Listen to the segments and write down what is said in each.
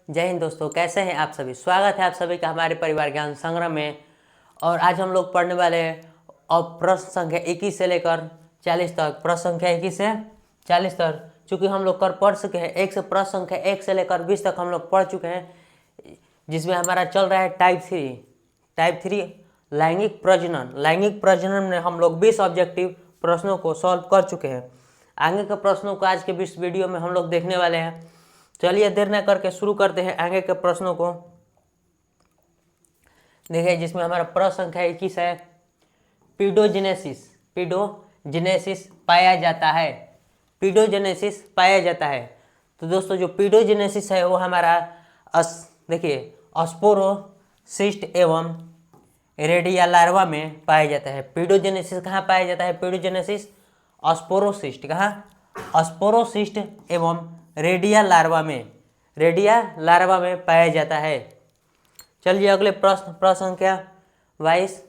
जय हिंद दोस्तों, कैसे हैं आप सभी। स्वागत है आप सभी का हमारे परिवार ज्ञान संग्रह में। और आज हम लोग पढ़ने वाले हैं और प्रश्न संख्या 21 से लेकर 40 तक। प्रश्न संख्या 21 से 40 तक चूँकि हम लोग कर पढ़ चुके हैं। एक से प्रश्न संख्या 1 से लेकर 20 तक हम लोग पढ़ चुके हैं, जिसमें हमारा चल रहा है टाइप थ्री लैंगिक प्रजनन। लैंगिक प्रजनन में हम लोग 20 ऑब्जेक्टिव प्रश्नों को सॉल्व कर चुके हैं। आगे के प्रश्नों को आज के इस वीडियो में हम लोग देखने वाले हैं। चलिए देर न करके शुरू करते हैं आगे के प्रश्नों को। देखिए, जिसमें हमारा प्रश्न संख्या 21 है, पीडोजेनेसिस पाया जाता है। पीडोजेनेसिस पाया जाता है। तो दोस्तों, जो पीडोजेनेसिस है वो हमारा देखिए स्पोरोसिस्ट एवं रेडिया लार्वा में पाया जाता है। पीडोजेनेसिस कहाँ पाया जाता है? पीडोजेनेसिस स्पोरोसिस्ट, कहाँ? स्पोरोसिस्ट एवं रेडिया लार्वा में पाया जाता है। चलिए अगले प्रश्न संख्या 22।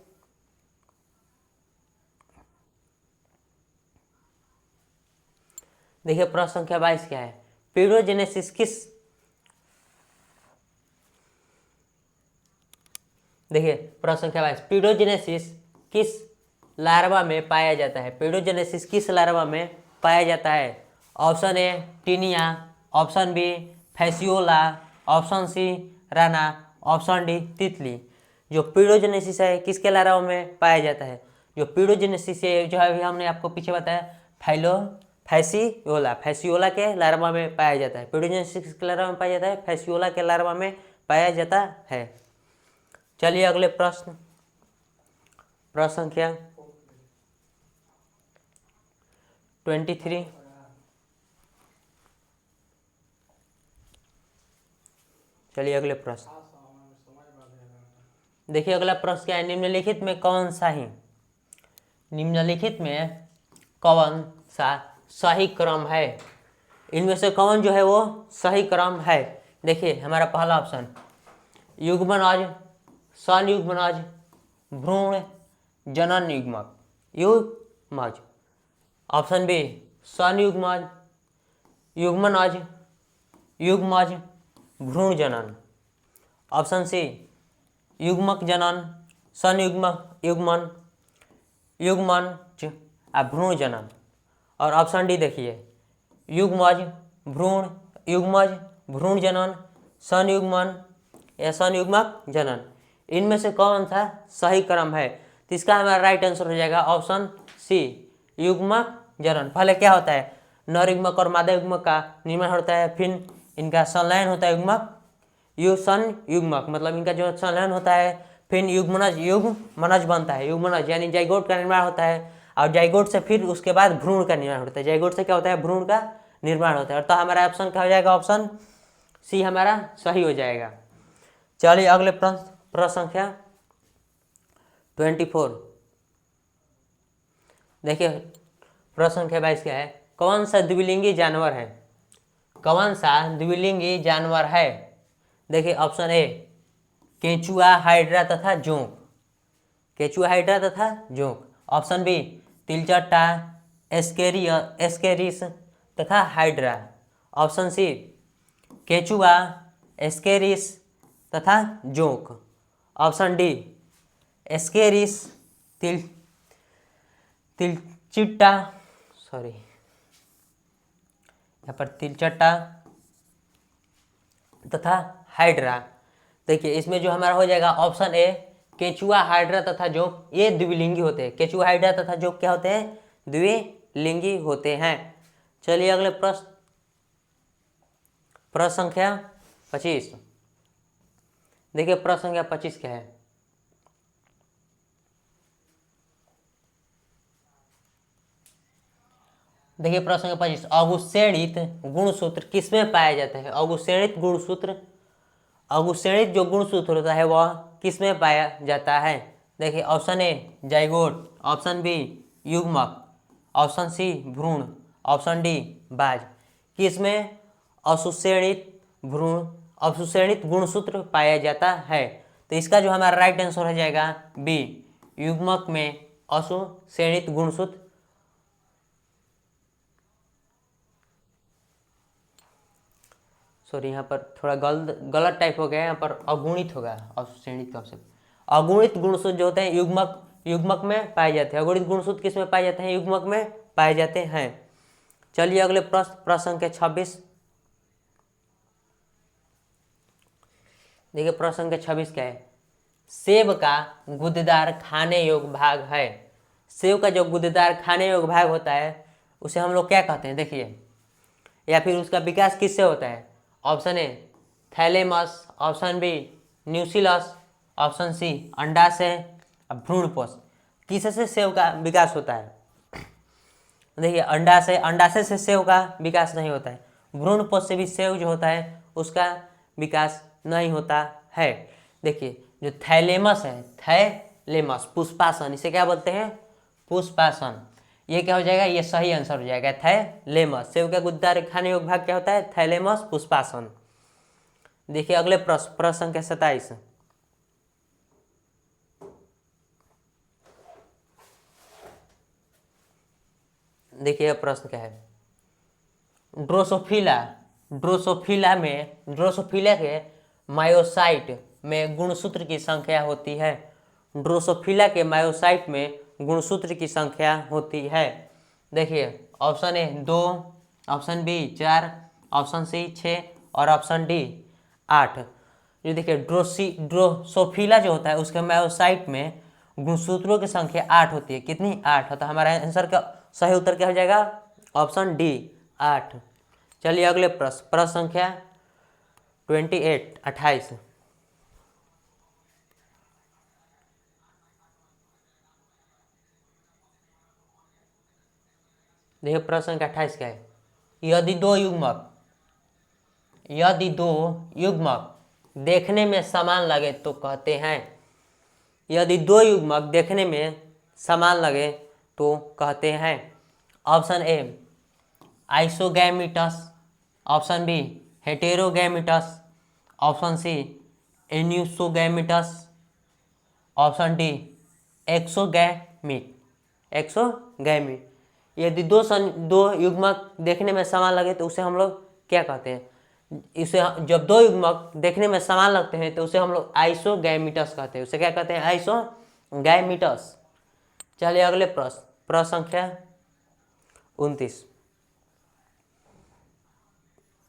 देखिए प्रश्न संख्या 22 क्या है? पीडोजेनेसिस किस लार्वा में पाया जाता है? पीडोजेनेसिस किस लार्वा में पाया जाता है? Option A Taenia, option B Fasciola, option C Rana, option D तितली। जो पीडोजेनेसिस है किसके लार्वा में पाया जाता है? जो पीडोजेनेसिस है जो अभी हमने आपको पीछे बताया फैसियोला के लार्वा में पाया जाता है। पीडोजेनेसिस किसके लार्वा में पाया जाता है? फैसियोला के लार्वा में पाया जाता है। चलिए अगले प्रश्न संख्या 23। चलिए अगले प्रश्न देखिए। अगला प्रश्न क्या है? निम्नलिखित में कौन सा सही क्रम है? इनमें से कौन जो है वो सही क्रम है? देखिए हमारा पहला ऑप्शन युग्मनज, संयुग्मनज, भ्रूण जनन युग्मज। ऑप्शन बी संयुग्मज, युग्मनज, युग्मज, भ्रूण जनन। ऑप्शन सी युग्मक जनन, संयुग्मन, युग्मज भ्रूण जनन। और ऑप्शन डी देखिए युग्मज भ्रूण जनन, संयुग्मन या संयुग्मक जनन। इनमें से कौन सा सही क्रम है? तो इसका हमारा राइट आंसर हो जाएगा ऑप्शन सी युग्मक जनन। पहले क्या होता है? नर युग्मक और मादा युग्मक का निर्माण होता है, फिर इनका संलयन होता है युग्मक मतलब इनका जो संलयन होता है, फिर युग्मनज बनता है। युग्मनज यानी जाइगोट का निर्माण होता है, और जाइगोट से फिर उसके बाद भ्रूण का निर्माण होता है। जाइगोट से क्या होता है? भ्रूण का निर्माण होता है। और तो हमारा ऑप्शन क्या हो जाएगा? ऑप्शन सी हमारा सही हो जाएगा। चलिए अगले प्रश्न संख्या 24। देखिए प्रश्न संख्या 22 क्या है? कौन सा द्विलिंगी जानवर है? देखिए ऑप्शन ए केंचुआ, हाइड्रा तथा जोंक। ऑप्शन बी तिलचट्टा, एस्केरिस तथा हाइड्रा। ऑप्शन सी केंचुआ, एस्केरिस तथा जोंक। ऑप्शन डी एस्केरिस, तिलचट्टा तथा हाइड्रा। देखिए इसमें जो हमारा हो जाएगा ऑप्शन ए केचुआ, हाइड्रा तथा जोंक, ये द्विलिंगी होते हैं। केचुआ, हाइड्रा तथा जोंक क्या होते हैं? द्विलिंगी होते हैं। चलिए अगले प्रश्न संख्या 25। देखिए प्रश्न संख्या 25 क्या है? देखिए प्रश्न संख्या 25, अगुस्तेणित गुणसूत्र किसमें पाया जाता है? अगुस्तेणित जो गुणसूत्र होता है वह किसमें पाया जाता है? देखिए option A zygote, option B युग्मक, ऑप्शन सी भ्रूण, ऑप्शन डी बाज। किसमें असुषेणित गुणसूत्र पाया जाता है? तो इसका जो हमारा राइट आंसर हो जाएगा बी युग्मक में असुषेणित गुणसूत्र सॉरी यहाँ पर थोड़ा गलत टाइप हो गया, यहाँ पर अगुणित होगा श्रेणित का ऑप्शन। अगुणित गुणसूत्र जो होते हैं युग्मक में पाए जाते हैं। अगुणित गुणसूत्र किस में पाए जाते हैं? युग्मक में पाए जाते हैं। चलिए अगले प्रश्न संख्या 26। देखिए प्रश्न संख्या 26 क्या है? सेब का गुदेदार खाने योग्य भाग है। सेब का जो गुदेदार खाने योग्य भाग होता है उसे हम लोग क्या कहते हैं? देखिए, या फिर उसका विकास किससे होता है? Option A thalamus, option B nucleus, option C अंडाशय, भ्रूणपोष। किससे सेब का विकास होता है? देखिए अंडाशय से सेब का विकास नहीं होता है। भ्रूणपोष से भी सेब जो होता है उसका विकास नहीं होता है। देखिए जो थैलेमस है, थैलेमस पुष्पासन, इसे क्या बोलते हैं? पुष्पासन। ये क्या हो जाएगा? ये सही आंसर हो जाएगा, थैलेमस। सेब का गुदेदार खाने योग्य भाग क्या होता है? थैलेमस पुष्पासन। देखिए अगले प्रश्न संख्या 27। देखिए प्रश्न क्या है? ड्रोसोफिला के मायोसाइट में गुणसूत्र की संख्या होती है। ड्रोसोफिला के मायोसाइट में गुणसूत्र की संख्या होती है। देखिए option A 2, option B 4, option C 6 और ऑप्शन डी 8। ये देखिए ड्रोसोफिला जो होता है उसके मायोसाइट में गुणसूत्रों की संख्या 8 होती है। कितनी? 8। तो हमारा आंसर का सही उत्तर क्या हो जाएगा? Option D 8। चलिए अगले प्रश्न संख्या 28। देखिए प्रश्न संख्या 28 क्या है? यदि दो युग्मक देखने में समान लगे तो कहते हैं। यदि दो युग्मक देखने में समान लगे तो कहते हैं। Option A isogametes, option B heterogametes, option C anisogametes, option D exogamete. यदि दो युग्मक देखने में समान लगे तो उसे हम लोग क्या कहते हैं? इसे जब दो युग्मक देखने में समान लगते हैं तो उसे हम लोग आइसोगैमिटस कहते हैं। उसे क्या कहते हैं? आइसोगैमिटस। चलिए अगले प्रश्न संख्या 29।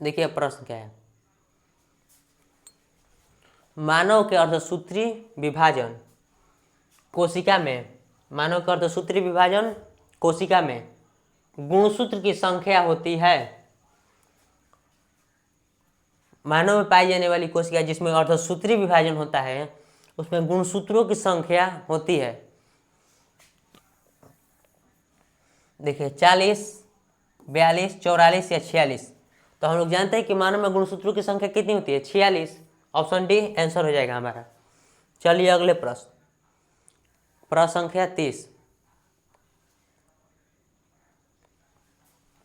देखिए प्रश्न क्या है? मानव के अर्धसूत्री विभाजन कोशिका में गुणसूत्र की संख्या होती है। मानव में पाई जाने वाली कोशिका जिसमें अर्धसूत्री विभाजन होता है उसमें गुणसूत्रों की संख्या होती है। देखिए 40, 42, 44 या 46। तो हम लोग जानते हैं कि मानव में गुणसूत्रों की संख्या कितनी होती है? 46। ऑप्शन डी आंसर हो जाएगा हमारा। चलिए अगले प्रश्न संख्या 30।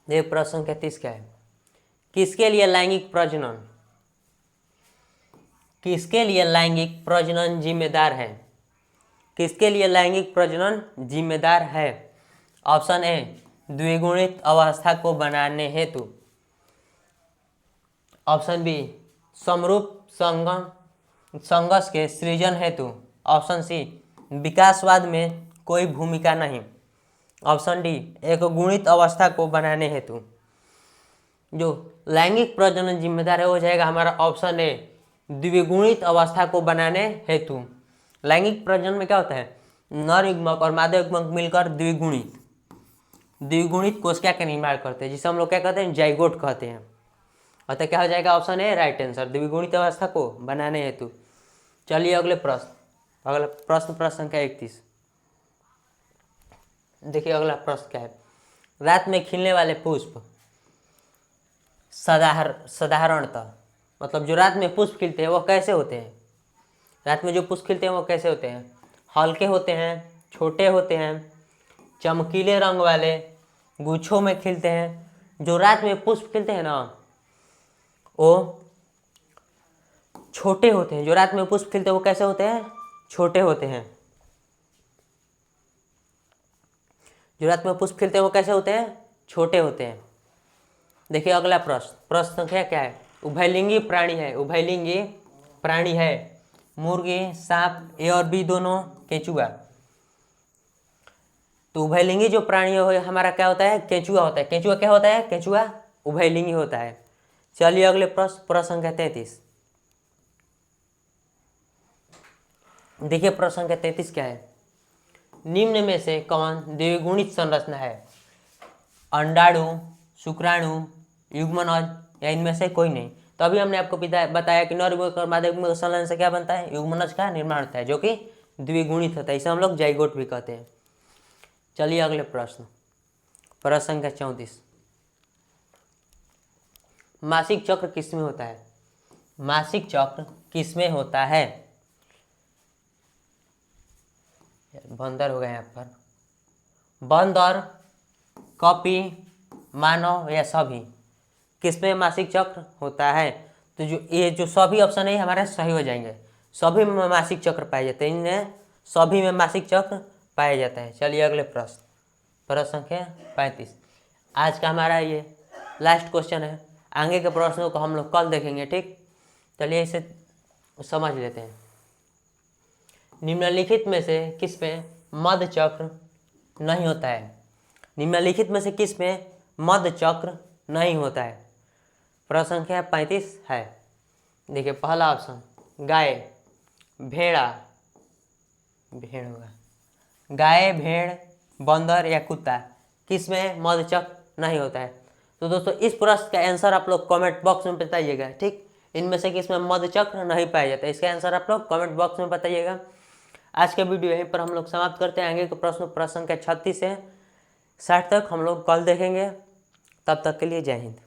ये प्रश्न संख्या 30 क्या है? किसके लिए लैंगिक प्रजनन जिम्मेदार है? किसके लिए लैंगिक प्रजनन जिम्मेदार है? ऑप्शन ए द्विगुणित अवस्था को बनाने हेतु, ऑप्शन बी समरूप संघर्ष के सृजन हेतु, ऑप्शन सी विकासवाद में कोई भूमिका नहीं, ऑप्शन डी एक गुणित अवस्था को बनाने हेतु। जो लैंगिक प्रजनन जिम्मेदार है वो जाएगा हमारा ऑप्शन ए द्विगुणित अवस्था को बनाने हेतु। लैंगिक प्रजनन में क्या होता है? नर युग्मक और मादा युग्मक मिलकर द्विगुणित कोशिका का निर्माण करते हैं, जिसे हम लोग क्या कहते हैं? जाइगोट कहते हैं। अतः क्या हो जाएगा? ऑप्शन ए राइट आंसर, द्विगुणित अवस्था को बनाने हेतु। चलिए अगले प्रश्न संख्या 31। देखिए अगला प्रश्न क्या है? रात में खिलने वाले पुष्प साधारणतः, मतलब जो रात में पुष्प खिलते हैं वो कैसे होते हैं? रात में जो पुष्प खिलते हैं वो कैसे होते हैं? हल्के होते हैं, छोटे होते हैं, चमकीले रंग वाले, गुच्छों में खिलते हैं। जो रात में पुष्प खिलते हैं ना वो छोटे होते हैं। जो रात में पुष्प खिलते हैं वो कैसे होते हैं? छोटे होते हैं। जो रात में पुष्प खिलते हैं वो कैसे होते हैं? छोटे होते हैं। देखिए अगला प्रश्न संख्या क्या है? उभयलिंगी प्राणी है, उभयलिंगी प्राणी है। मुर्गी, सांप, ए और बी दोनों, केंचुआ। तो उभयलिंगी जो प्राणी है हमारा क्या होता है, केंचुआ होता है। केंचुआ क्या होता है, केंचुआ उभयलिंगी होता है। चलिए अगले प्रश्न, प्रश्न संख्या 33। देखिए प्रश्न संख्या 33 क्या है। निम्न में से कौन द्विगुणित संरचना है? अंडाणु, शुक्राणु, युग्मनज या इनमें से कोई नहीं। तो अभी हमने आपको बताया कि नरयुग्मक और मादायुग्मक संलयन से क्या बनता है, युग्मनज का निर्माण होता है जो कि द्विगुणित होता है। इसे हम लोग जाइगोट भी कहते हैं। चलिए अगले प्रश्न, प्रश्न संख्या 34। मासिक चक्र किसमें होता है? मासिक चक्र किसमें होता है? बंदर हो गए यहाँ पर। बंदर, कॉपी, मानव या सभी, किसमें मासिक चक्र होता है? तो जो ये जो सभी ऑप्शन है हमारे सही हो जाएंगे। सभी में मासिक चक्र पाए जाते हैं, इनमें सभी में मासिक चक्र पाया जाता है। चलिए अगले प्रश्न, प्रश्न संख्या 35। आज का हमारा ये लास्ट क्वेश्चन है। आगे के प्रश्नों को हम लोग कल देखेंगे, ठीक। चलिए इसे समझ लेते हैं। निम्नलिखित में से किसमें मध्य चक्र नहीं होता है? निम्नलिखित में से किसमें मध्य चक्र नहीं होता है? प्रश्न संख्या 35 है। देखिए पहला ऑप्शन गाय, भेड़ा, भेड़ होगा, गाय, भेड़, बंदर या कुत्ता, किसमें मध्य चक्र नहीं होता है? तो दोस्तों इस प्रश्न का आंसर आप लोग कमेंट बॉक्स में बताइएगा, ठीक। इनमें से किसमें मध्य चक्र नहीं पाया जाता है, इसका आंसर आप लोग कमेंट बॉक्स में बताइएगा। आज का वीडियो यहीं पर हम लोग समाप्त करते हैं। आगे के प्रश्न संख्या 36 से 60 तक हम लोग कल देखेंगे। तब तक के लिए जय हिंद।